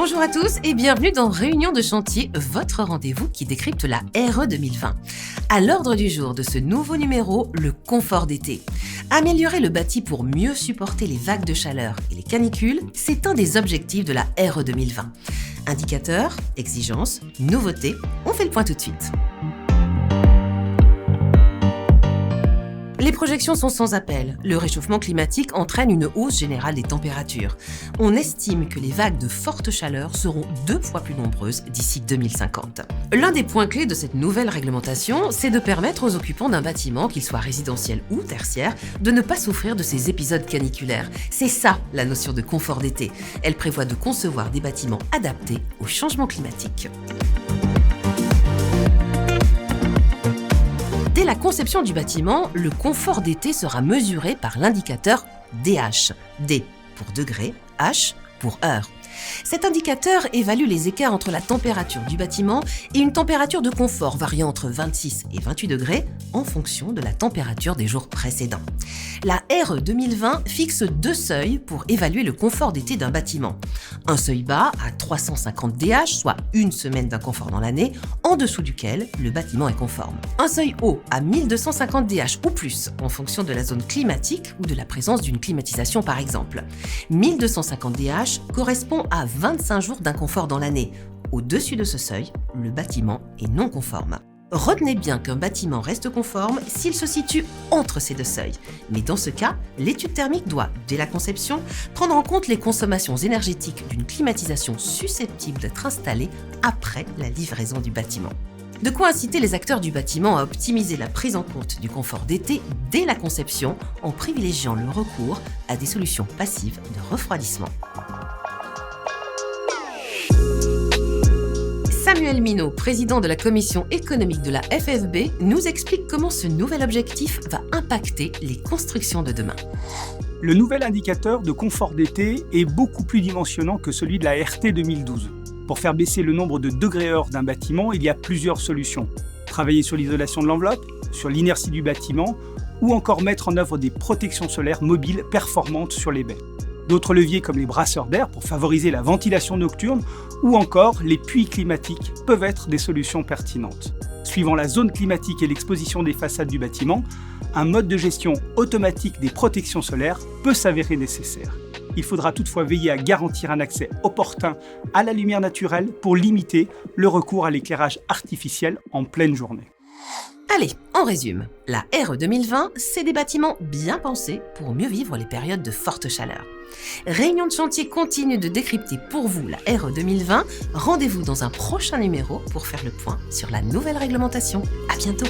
Bonjour à tous et bienvenue dans Réunion de chantier, votre rendez-vous qui décrypte la RE 2020. À l'ordre du jour de ce nouveau numéro, le confort d'été. Améliorer le bâti pour mieux supporter les vagues de chaleur et les canicules, c'est un des objectifs de la RE 2020. Indicateurs, exigences, nouveautés, on fait le point tout de suite. Les projections sont sans appel. Le réchauffement climatique entraîne une hausse générale des températures. On estime que les vagues de forte chaleur seront 2 fois plus nombreuses d'ici 2050. L'un des points clés de cette nouvelle réglementation, c'est de permettre aux occupants d'un bâtiment, qu'il soit résidentiel ou tertiaire, de ne pas souffrir de ces épisodes caniculaires. C'est ça la notion de confort d'été. Elle prévoit de concevoir des bâtiments adaptés au changement climatique. Dès la conception du bâtiment, le confort d'été sera mesuré par l'indicateur DH. D pour degré, H pour heure. Cet indicateur évalue les écarts entre la température du bâtiment et une température de confort variant entre 26 et 28 degrés en fonction de la température des jours précédents. La RE 2020 fixe 2 seuils pour évaluer le confort d'été d'un bâtiment. Un seuil bas à 350 DH, soit une semaine d'inconfort dans l'année, en dessous duquel le bâtiment est conforme. Un seuil haut à 1250 DH ou plus, en fonction de la zone climatique ou de la présence d'une climatisation par exemple. 1250 DH correspond à 25 jours d'inconfort dans l'année. Au-dessus de ce seuil, le bâtiment est non conforme. Retenez bien qu'un bâtiment reste conforme s'il se situe entre ces 2 seuils. Mais dans ce cas, l'étude thermique doit, dès la conception, prendre en compte les consommations énergétiques d'une climatisation susceptible d'être installée après la livraison du bâtiment. De quoi inciter les acteurs du bâtiment à optimiser la prise en compte du confort d'été dès la conception en privilégiant le recours à des solutions passives de refroidissement. Samuel Minot, président de la commission économique de la FFB, nous explique comment ce nouvel objectif va impacter les constructions de demain. Le nouvel indicateur de confort d'été est beaucoup plus dimensionnant que celui de la RT 2012. Pour faire baisser le nombre de degrés-heure d'un bâtiment, il y a plusieurs solutions. Travailler sur l'isolation de l'enveloppe, sur l'inertie du bâtiment, ou encore mettre en œuvre des protections solaires mobiles performantes sur les baies. D'autres leviers comme les brasseurs d'air pour favoriser la ventilation nocturne ou encore les puits climatiques peuvent être des solutions pertinentes. Suivant la zone climatique et l'exposition des façades du bâtiment, un mode de gestion automatique des protections solaires peut s'avérer nécessaire. Il faudra toutefois veiller à garantir un accès opportun à la lumière naturelle pour limiter le recours à l'éclairage artificiel en pleine journée. Allez, on résume. La RE 2020, c'est des bâtiments bien pensés pour mieux vivre les périodes de forte chaleur. Réunion de chantier continue de décrypter pour vous la RE 2020. Rendez-vous dans un prochain numéro pour faire le point sur la nouvelle réglementation. À bientôt.